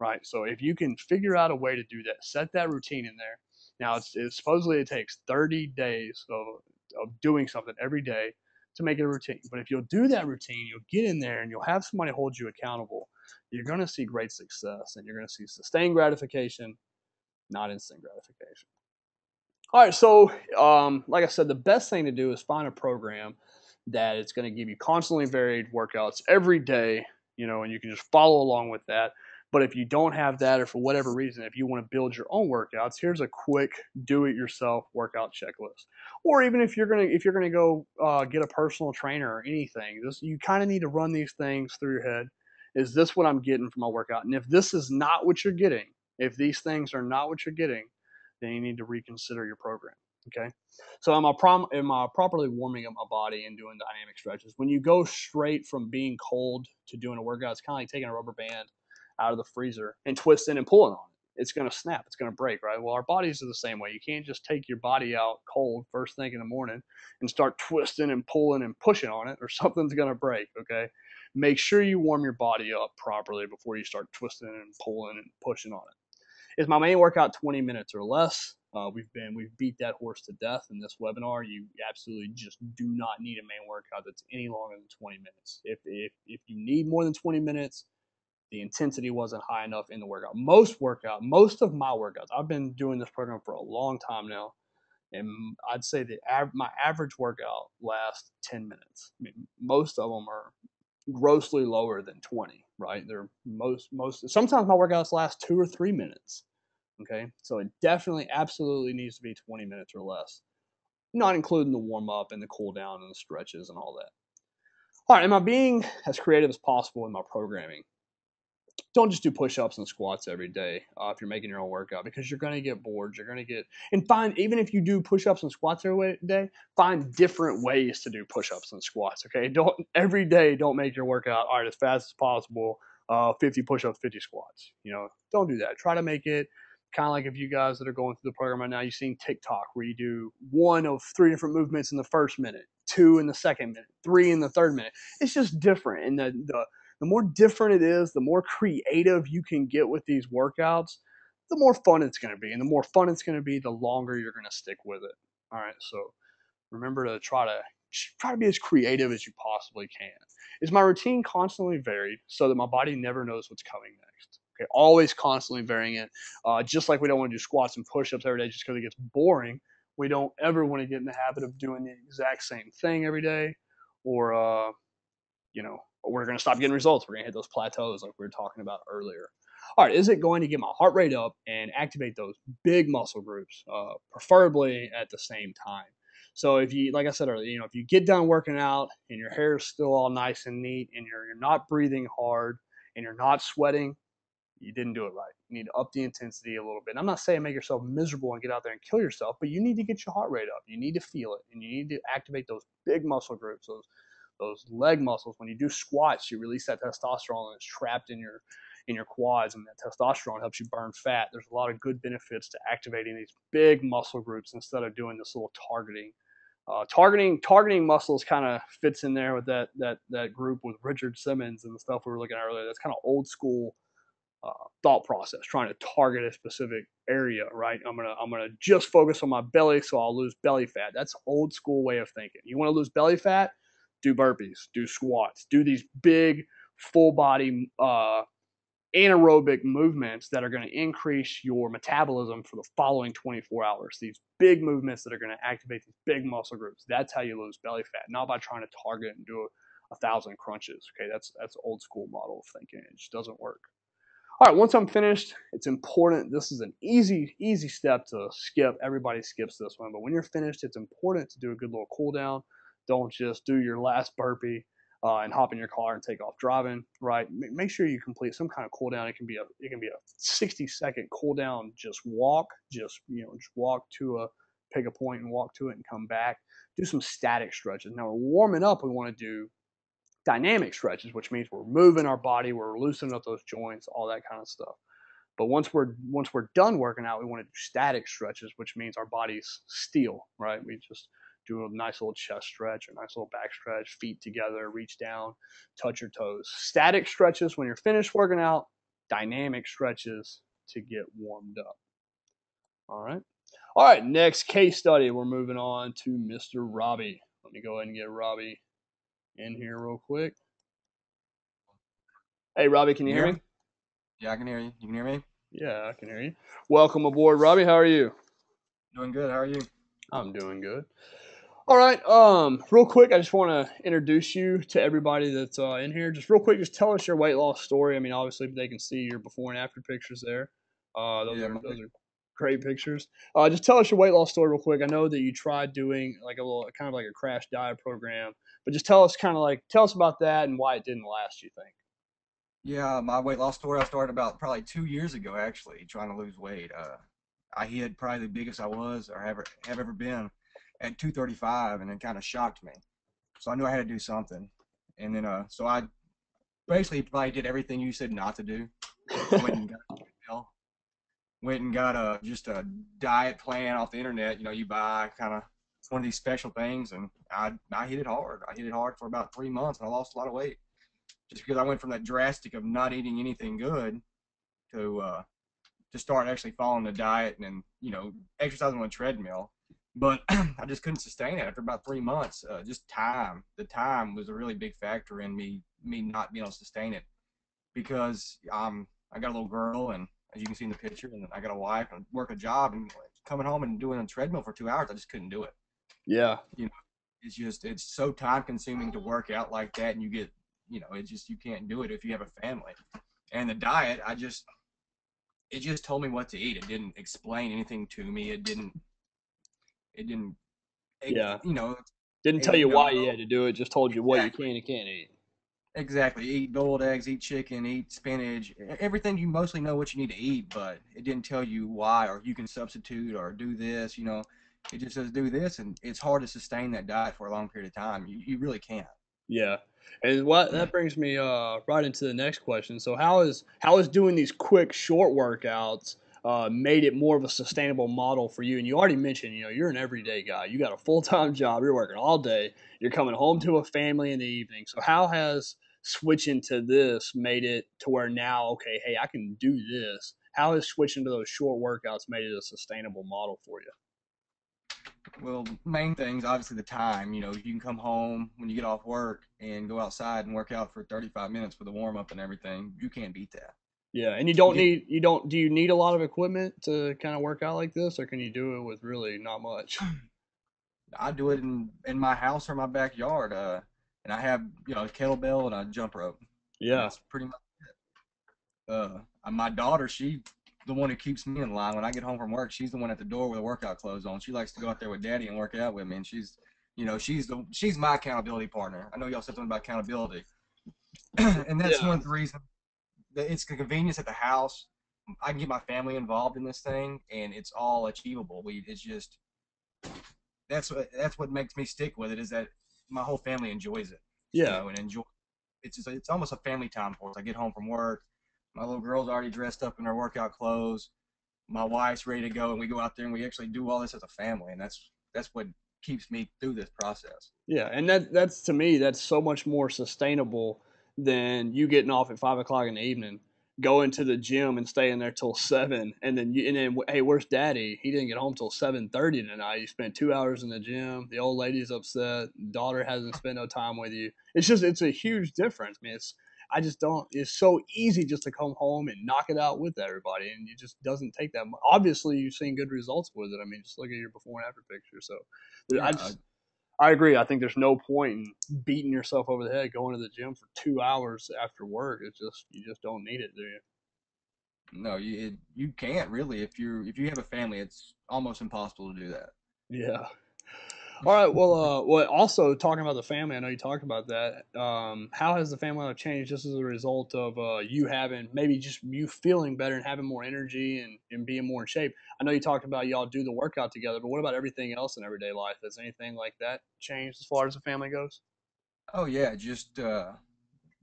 Right. So if you can figure out a way to do that, set that routine in there. Now it's supposedly it takes 30 days of doing something every day to make it a routine. But if you'll do that routine, you'll get in there and you'll have somebody hold you accountable. You're going to see great success, and you're going to see sustained gratification, not instant gratification. All right. So, like I said, the best thing to do is find a program that it's going to give you constantly varied workouts every day, and you can just follow along with that. But if you don't have that, or for whatever reason, if you want to build your own workouts, here's a quick do-it-yourself workout checklist. Or even if you're gonna go get a personal trainer or anything, you kind of need to run these things through your head. Is this what I'm getting from my workout? And if this is not what you're getting, if these things are not what you're getting, then you need to reconsider your program. Okay. So am I properly warming up my body and doing dynamic stretches? When you go straight from being cold to doing a workout, it's kind of like taking a rubber band out of the freezer and twisting and pulling on it. It's going to snap. It's going to break, right? Well, our bodies are the same way. You can't just take your body out cold first thing in the morning and start twisting and pulling and pushing on it, or something's going to break, okay? make sure you warm your body up properly before you start twisting and pulling and pushing on it. Is my main workout 20 minutes or less? We've beat that horse to death in this webinar. You absolutely just do not need a main workout that's any longer than 20 minutes. If you need more than 20 minutes, the intensity wasn't high enough in the workout. Most of my workouts, I've been doing this program for a long time now, and I'd say my average workout lasts 10 minutes. I mean, most of them are grossly lower than 20, right? They're most sometimes my workouts last 2 or 3 minutes. Okay, so it definitely absolutely needs to be 20 minutes or less, not including the warm up and the cool down and the stretches and all that. All right, am I being as creative as possible in my programming? Don't just do push-ups and squats every day if you're making your own workout, because you're going to get bored. You're going to get, and find, even if you do push-ups and squats every day, find different ways to do push-ups and squats. Okay, don't make your workout all right as fast as possible. 50 push-ups, 50 squats. Don't do that. Try to make it kind of like, if you guys that are going through the program right now, you've seen TikTok where you do 1 of 3 different movements in the first minute, 2 in the second minute, 3 in the third minute. It's just different, and the more different it is, the more creative you can get with these workouts, the more fun it's going to be. And the more fun it's going to be, the longer you're going to stick with it. All right, so remember to try to be as creative as you possibly can. Is my routine constantly varied so that my body never knows what's coming next? Okay, always constantly varying it. Just like we don't want to do squats and push-ups every day just because it gets boring, we don't ever want to get in the habit of doing the exact same thing every day, or we're going to stop getting results. We're going to hit those plateaus like we were talking about earlier. All right, is it going to get my heart rate up and activate those big muscle groups, preferably at the same time? So if you, like I said earlier, if you get done working out and your hair is still all nice and neat and you're not breathing hard and you're not sweating, you didn't do it right. You need to up the intensity a little bit. And I'm not saying make yourself miserable and get out there and kill yourself, but you need to get your heart rate up. You need to feel it, and you need to activate those big muscle groups, those leg muscles. When you do squats, you release that testosterone that's trapped in your quads, and that testosterone helps you burn fat. There's a lot of good benefits to activating these big muscle groups instead of doing this little targeting. Targeting muscles kind of fits in there with that group with Richard Simmons and the stuff we were looking at earlier. That's kind of old school thought process, trying to target a specific area, right? I'm gonna just focus on my belly so I'll lose belly fat. That's old school way of thinking. You want to lose belly fat? Do burpees, do squats, do these big full body anaerobic movements that are going to increase your metabolism for the following 24 hours. These big movements that are going to activate these big muscle groups. That's how you lose belly fat, not by trying to target and do 1,000 crunches. Okay, that's old school model of thinking. It just doesn't work. All right, once I'm finished, it's important. This is an easy step to skip. Everybody skips this one, but when you're finished, it's important to do a good little cool down. Don't just do your last burpee and hop in your car and take off driving. Right? Make sure you complete some kind of cool down. It can be a 60-second cool down. Just walk. Just walk to pick a point and walk to it and come back. Do some static stretches. Now we're warming up. We want to do dynamic stretches, which means we're moving our body, we're loosening up those joints, all that kind of stuff. But once we're done working out, we want to do static stretches, which means our body's still, right? We just do a nice little chest stretch, a nice little back stretch, feet together, reach down, touch your toes. Static stretches when you're finished working out, dynamic stretches to get warmed up. All right, next case study, we're moving on to Mr. Robbie. Let me go ahead and get Robbie in here real quick. Hey, Robbie, can you hear me? Yeah, I can hear you. You can hear me? Yeah, I can hear you. Welcome aboard, Robbie. How are you? Doing good. How are you? I'm doing good. All right. Real quick, I just want to introduce you to everybody that's in here. Just real quick, just tell us your weight loss story. I mean, obviously they can see your before and after pictures there. Those are great pictures. Just tell us your weight loss story real quick. I know that you tried doing like a little kind of like a crash diet program, but just tell us about that and why it didn't last, you think. Yeah, my weight loss story, I started about probably 2 years ago, actually, trying to lose weight. I hit probably the biggest I was or have ever been at 235, and it kind of shocked me. So I knew I had to do something. And then, so I basically probably did everything you said not to do. Went and got just a diet plan off the internet. You buy kind of one of these special things, and I hit it hard. I hit it hard for about 3 months, and I lost a lot of weight. just because I went from that drastic of not eating anything good to start actually following the diet and then, exercising on a treadmill. But I just couldn't sustain it after about 3 months. Just time. The time was a really big factor in me not being able to sustain it because I got a little girl, and as you can see in the picture, and I got a wife and work a job, and coming home and doing a treadmill for 2 hours, I just couldn't do it. Yeah. It's so time consuming to work out like that, and you get, you can't do it if you have a family. And the diet, it just told me what to eat. It didn't explain anything to me. It didn't, Yeah. Didn't tell you why you had to do it, just told you what you can and can't eat. Exactly. Eat boiled eggs, eat chicken, eat spinach, everything. You mostly know what you need to eat, but it didn't tell you why, or you can substitute or do this, It just says do this, and it's hard to sustain that diet for a long period of time. You really can't. Yeah. And that brings me right into the next question. So how is doing these quick short workouts made it more of a sustainable model for you? And you already mentioned, you're an everyday guy. You got a full-time job. You're working all day. You're coming home to a family in the evening. So how has switching to this made it to where now, okay, hey, I can do this? How has switching to those short workouts made it a sustainable model for you? Well, main things, obviously the time. You can come home when you get off work and go outside and work out for 35 minutes for the warm up and everything. You can't beat that. Yeah, and do you need a lot of equipment to kind of work out like this, or can you do it with really not much? I do it in my house or my backyard, and I have a kettlebell and a jump rope. Yeah, that's pretty much it. My daughter, she's the one who keeps me in line. When I get home from work, she's the one at the door with the workout clothes on. She likes to go out there with Daddy and work out with me, and she's my accountability partner. I know y'all said something about accountability, and that's one of the reasons. It's the convenience at the house. I can get my family involved in this thing, and it's all achievable. It's just that's what makes me stick with it, is that my whole family enjoys it. Yeah, and enjoy. It's almost a family time for us. I get home from work, my little girl's already dressed up in her workout clothes, my wife's ready to go, and we go out there and we actually do all this as a family, and that's what keeps me through this process. Yeah, and that's to me, that's so much more sustainable than you getting off at 5 o'clock in the evening, going to the gym and staying there till 7, and then hey, where's Daddy? He didn't get home till 7:30 tonight. You spent 2 hours in the gym. The old lady's upset. Daughter hasn't spent no time with you. It's a huge difference, man. It's so easy just to come home and knock it out with everybody, and it just doesn't take that much. Obviously, you've seen good results with it. I mean, just look at your before and after picture. So, Yeah, I agree. I think there's no point in beating yourself over the head going to the gym for 2 hours after work. You just don't need it, do you? No, you can't really. If you have a family, it's almost impossible to do that. Yeah. All right. Well, also talking about the family, I know you talked about that. How has the family life changed just as a result of you having, maybe just you feeling better and having more energy and being more in shape? I know you talked about y'all do the workout together, but what about everything else in everyday life? Has anything like that changed as far as the family goes? Oh yeah, just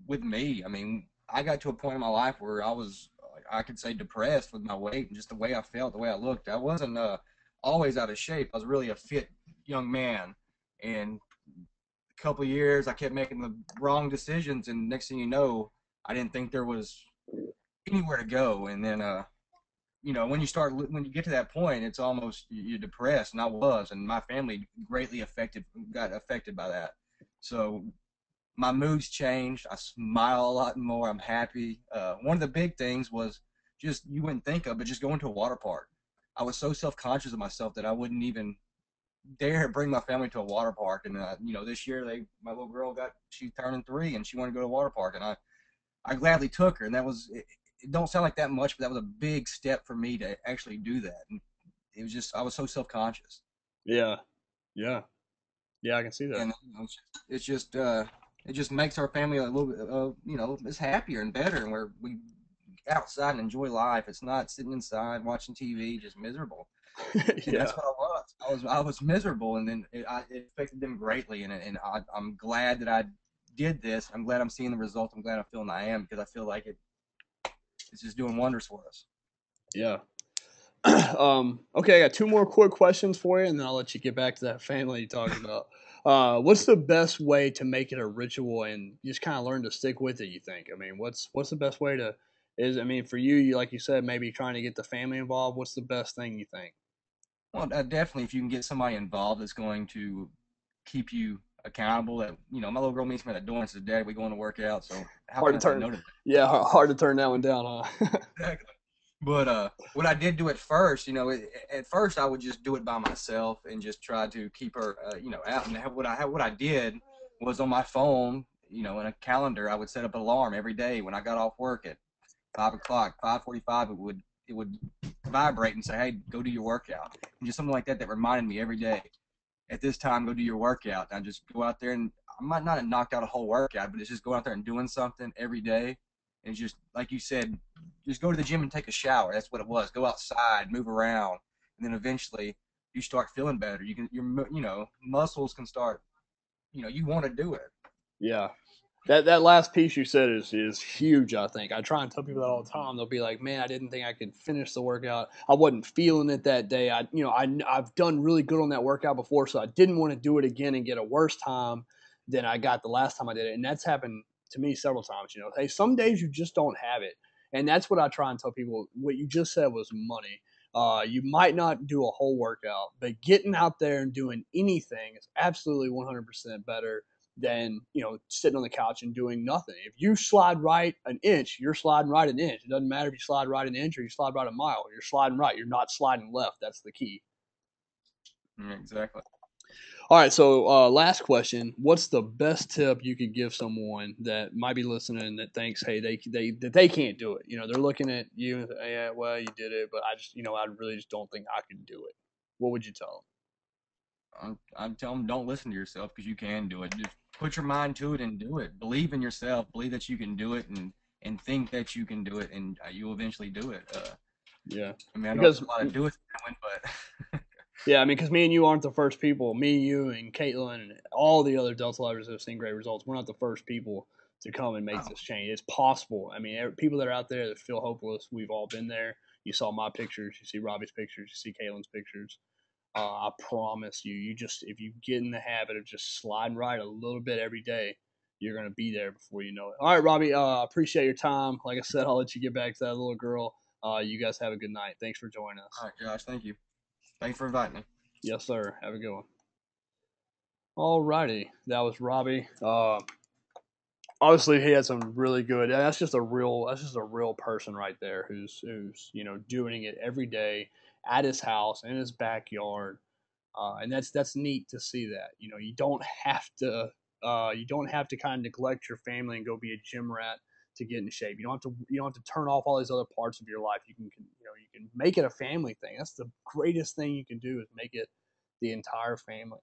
with me. I mean, I got to a point in my life where I could say, depressed with my weight and just the way I felt, the way I looked. I wasn't always out of shape. I was really a fit young man, and a couple of years I kept making the wrong decisions, and next thing you know, I didn't think there was anywhere to go. And then when you get to that point, it's almost, you're depressed, and I was, and my family got affected by that. So my mood's changed. I smile a lot more. I'm happy. One of the big things was, just, you wouldn't think of, but just going to a water park. I was so self-conscious of myself that I wouldn't even dare bring my family to a water park. And this year, my little girl she's turning 3, and she wanted to go to a water park, and I gladly took her. And that was, it don't sound like that much, but that was a big step for me to actually do that. And it was just, I was so self-conscious. Yeah, yeah, yeah. I can see that. And it just makes our family a little bit, it's happier and better, and we outside and enjoy life. It's not sitting inside watching TV, just miserable. Yeah. And that's what I was. I was miserable, and then it affected them greatly. And I'm glad that I did this. I'm glad I'm seeing the results. I'm glad I'm feeling I am, because I feel like it's just doing wonders for us. Yeah. Okay, I got 2 more quick questions for you, and then I'll let you get back to that family you talked about. What's the best way to make it a ritual and just kind of learn to stick with it? You think? I mean, what's the best way to? Is I mean, for you, like you said, maybe trying to get the family involved. What's the best thing you think? Well, definitely, if you can get somebody involved that's going to keep you accountable. That my little girl meets me at the door and says, "Dad, we going to work out." So how Hard can to I say turn. no to Yeah, hard to turn that one down, huh? that? But what I did do at first, at first I would just do it by myself and just try to keep her, out. And what I did was on my phone, in a calendar, I would set up an alarm every day when I got off work at 5 o'clock, 5:45. It would vibrate and say, "Hey, go do your workout," and just something like that that reminded me every day. At this time, go do your workout. And I just go out there, and I might not have knocked out a whole workout, but it's just going out there and doing something every day. And it's just like you said, just go to the gym and take a shower. That's what it was. Go outside, move around, and then eventually you start feeling better. Your muscles can start. You want to do it. Yeah. That last piece you said is huge. I think I try and tell people that all the time. They'll be like, "Man, I didn't think I could finish the workout. I wasn't feeling it that day. I've done really good on that workout before, so I didn't want to do it again and get a worse time than I got the last time I did it." And that's happened to me several times. Hey, some days you just don't have it, and that's what I try and tell people. What you just said was money. You might not do a whole workout, but getting out there and doing anything is absolutely 100% better than sitting on the couch and doing nothing. If you slide right an inch, you're sliding right an inch. It doesn't matter if you slide right an inch or you slide right a mile. You're sliding right. You're not sliding left. That's the key. Exactly. All right. So last question: what's the best tip you could give someone that might be listening that thinks, hey, they can't do it? They're looking at you and say, yeah, well, you did it, but I really just don't think I can do it. What would you tell I'm telling them, don't listen to yourself because you can do it. Just put your mind to it and do it. Believe in yourself. Believe that you can do it, and think that you can do it, and you'll eventually do it. Yeah. I mean, I know Because there's a lot of do it doing, but yeah, I mean, because me and you aren't the first people. Me, you, and Caitlin, and all the other Delta Livers have seen great results. We're not the first people to come and make no. this change. It's possible. I mean, people that are out there that feel hopeless, we've all been there. You saw my pictures. You see Robbie's pictures. You see Caitlin's pictures. I promise you, if you get in the habit of just sliding right a little bit every day, you're gonna be there before you know it. All right, Robbie. Appreciate your time. Like I said, I'll let you get back to that little girl. You guys have a good night. Thanks for joining us. All right, Josh, thank you. Thanks for inviting me. Yes, sir. Have a good one. Alrighty, that was Robbie. Obviously, he had some really good. That's just a real person right there who's doing it every day at his house in his backyard, and that's neat to see that. You don't have to kind of neglect your family and go be a gym rat to get in shape. You don't have to turn off all these other parts of your life. You can make it a family thing. That's the greatest thing you can do is make it the entire family.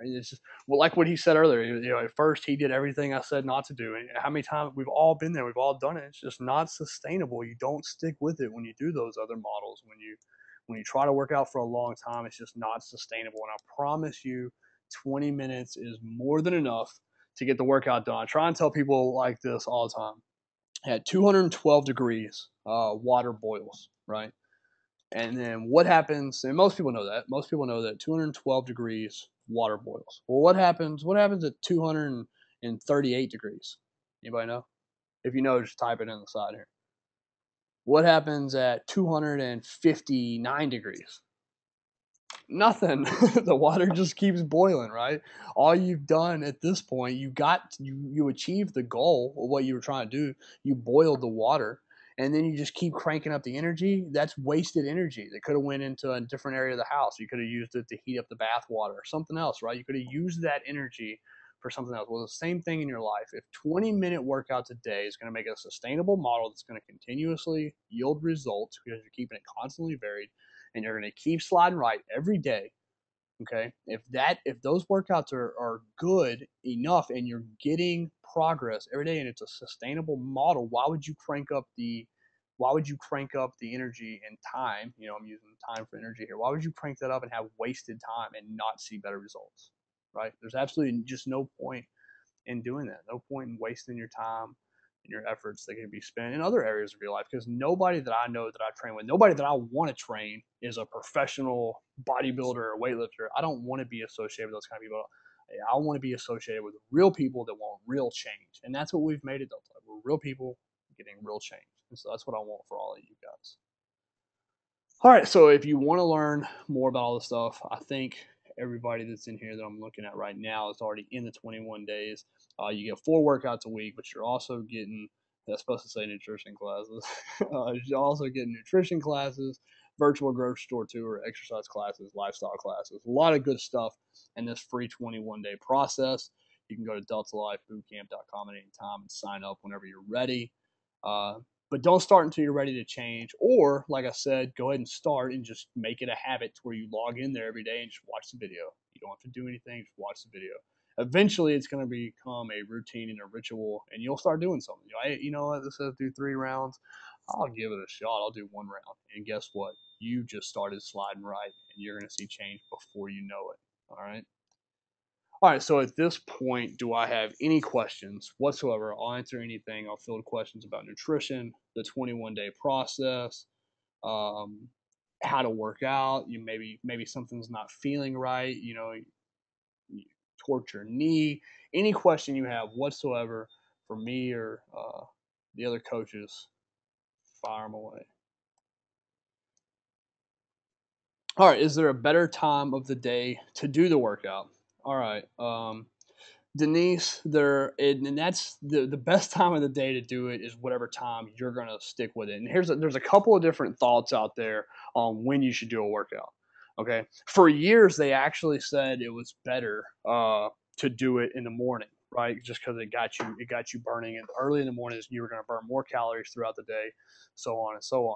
It's just, well, like what he said earlier. At first he did everything I said not to do, and how many times we've all been there, we've all done it. It's just not sustainable. You don't stick with it when you do those other models. When you try to work out for a long time, it's just not sustainable. And I promise you, 20 minutes is more than enough to get the workout done. I try and tell people like this all the time. At 212 degrees, water boils, right? And then what happens? And most people know that. Most people know that 212 degrees water boils. Well, what happens? What happens at 238 degrees? Anybody know? If you know, just type it in the side here. What happens at 259 degrees? Nothing. The water just keeps boiling, right? All you've done at this point, you achieved the goal of what you were trying to do. You boiled the water, and then you just keep cranking up the energy. That's wasted energy that could have went into a different area of the house. You could have used it to heat up the bath water or something else, right? You could have used that energy for something else. Well, the same thing in your life. If 20-minute workouts a day is going to make a sustainable model that's going to continuously yield results because you're keeping it constantly varied, and you're going to keep sliding right every day. Okay, if those workouts are good enough and you're getting progress every day and it's a sustainable model, why would you crank up the energy and time? I'm using time for energy here. Why would you crank that up and have wasted time and not see better results? Right? There's absolutely just no point in doing that. No point in wasting your time and your efforts that can be spent in other areas of your life, because nobody that I know that I train with, nobody that I want to train is a professional bodybuilder or weightlifter. I don't want to be associated with those kind of people. I want to be associated with real people that want real change. And that's what we've made it Delta Life. We're real people getting real change. And so that's what I want for all of you guys. All right, so if you want to learn more about all this stuff, I think everybody that's in here that I'm looking at right now is already in the 21 days. You get 4 workouts a week, but you're also getting, that's supposed to say nutrition classes. You're also getting nutrition classes, virtual grocery store tour, exercise classes, lifestyle classes, a lot of good stuff in this free 21-day process. You can go to deltalifebootcamp.com at any time and sign up whenever you're ready. But don't start until you're ready to change. Or, like I said, go ahead and start and just make it a habit to where you log in there every day and just watch the video. You don't have to do anything, just watch the video. Eventually, it's going to become a routine and a ritual, and you'll start doing something. You know what? This says do 3 rounds. I'll give it a shot. I'll do 1 round. And guess what? You just started sliding right, and you're going to see change before you know it. All right? All right, so at this point, do I have any questions whatsoever? I'll answer anything. I'll field questions about nutrition, the 21-day process, how to work out. You maybe something's not feeling right. You torch your knee. Any question you have whatsoever for me or the other coaches, fire them away. All right, is there a better time of the day to do the workout? All right. Denise, and that's the best time of the day to do it is whatever time you're gonna stick with it. And there's a couple of different thoughts out there on when you should do a workout. Okay, for years they actually said it was better to do it in the morning, right? Just because it got you burning it early in the mornings. You were gonna burn more calories throughout the day, so on and so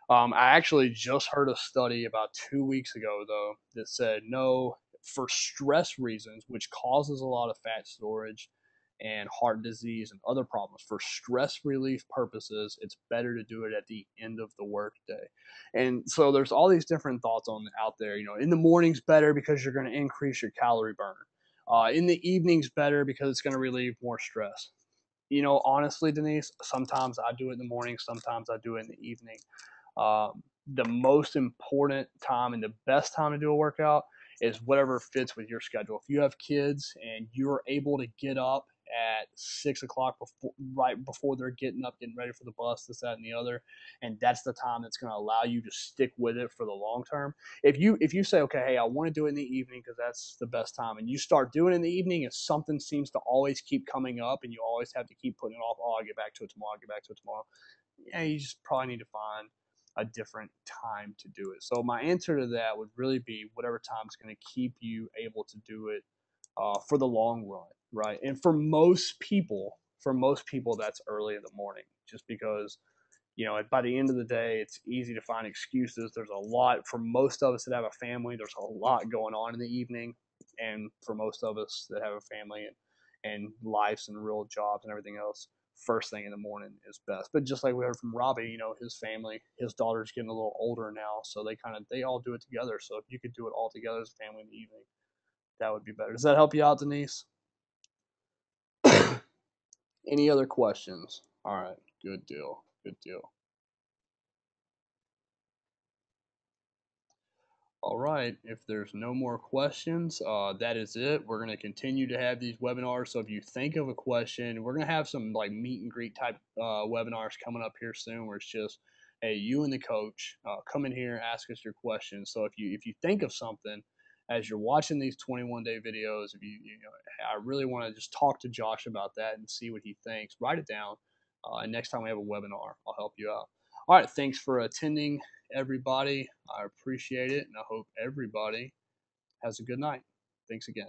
on. I actually just heard a study about 2 weeks ago though that said no, for stress reasons, which causes a lot of fat storage and heart disease and other problems. For stress relief purposes, it's better to do it at the end of the workday. And so there's all these different thoughts out there. In the morning's better because you're going to increase your calorie burn. In the evening's better because it's going to relieve more stress. Honestly, Denise, sometimes I do it in the morning, sometimes I do it in the evening. The most important time and the best time to do a workout is whatever fits with your schedule. If you have kids and you're able to get up at 6 o'clock right before they're getting up, getting ready for the bus, this, that, and the other, and that's the time that's going to allow you to stick with it for the long term. If you say, okay, hey, I want to do it in the evening because that's the best time, and you start doing it in the evening, and something seems to always keep coming up, and you always have to keep putting it off. Oh, I'll get back to it tomorrow. I'll get back to it tomorrow. Yeah, you just probably need to find a different time to do it. So my answer to that would really be whatever time is going to keep you able to do it for the long run, right? And for most people, that's early in the morning, just because by the end of the day, it's easy to find excuses. There's a lot for most of us that have a family. There's a lot going on in the evening, and for most of us that have a family and lives and real jobs and everything else, first thing in the morning is best. But just like we heard from Robbie, his family, his daughter's getting a little older now, so they all do it together. So if you could do it all together as a family in the evening, that would be better. Does that help you out, Denise? Any other questions? All right, good deal. All right, if there's no more questions, that is it. We're going to continue to have these webinars. So if you think of a question, we're going to have some like meet and greet type webinars coming up here soon where it's just, hey, you and the coach come in here, ask us your questions. So if you think of something as you're watching these 21-day videos, if I really want to just talk to Josh about that and see what he thinks, write it down. And next time we have a webinar, I'll help you out. All right, thanks for attending, everybody. I appreciate it, and I hope everybody has a good night. Thanks again.